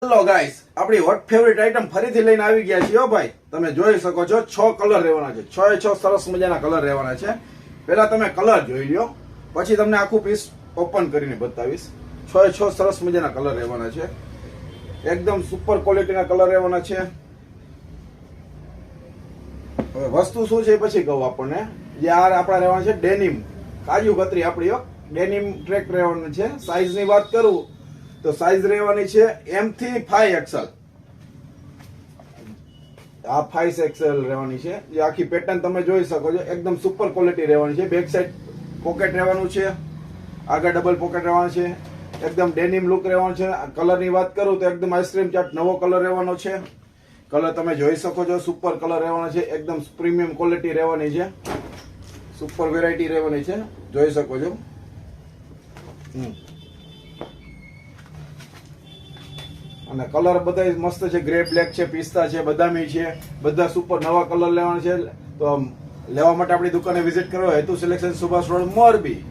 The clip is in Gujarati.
હેલો ગાઈસ, આપણી હોટ ફેવરિટ આઈટમ ફરીથી લઈને આવી ગયા છીએ. ભાઈ તમે જોઈ શકો છો 6 કલર રહેવાના છે. 6 એ 6 સરસ મજાના કલર રહેવાના છે. પહેલા તમે કલર જોઈ લ્યો, પછી તમને આખું પીસ ઓપન કરીને બતાવીશ. 6 એ 6 સરસ મજાના કલર રહેવાના છે. એકદમ સુપર ક્વોલિટીના કલર રહેવાના છે. હવે વસ્તુ શું છે પછી કહું આપણને. જે આ આપણા રહેવાના છે ડેનિમ, કાજુ કતરી આપણી ડેનિમ ટ્રેક રહેવાનું છે. સાઈઝની વાત કરું તો સાઈઝ રહેવાની છે M થી 5XL. આ 5XL રહેવાની છે. જે આખી પેટર્ન તમે જોઈ શકો છો, એકદમ સુપર ક્વોલિટી રહેવાની છે. બેક સાઈડ પોકેટ રહેવાનું છે, આગળ ડબલ પોકેટ રહેવાનું છે. એકદમ ડેનિમ લુક રહેવાનું છે. કલરની વાત કરું તો એકદમ આઈસ્ક્રીમ ચાટ નવો કલર રહેવાનો છે. કલર તમે જોઈ શકો છો, સુપર કલર રહેવાનો છે. એકદમ પ્રીમિયમ ક્વોલિટી રહેવાની છે. સુપર વેરાયટી રહેવાની છે, જોઈ શકો છો. અને કલર બધા મસ્ત છે. ગ્રે બ્લેક છે, પિસ્તા છે, બદામી છે, બધા સુપર નવા કલર લેવાના છે. તો લેવા માટે આપણી દુકાને વિઝિટ કરો. હેતુ સિલેક્શન, સુભાષ રોડ, મોરબી.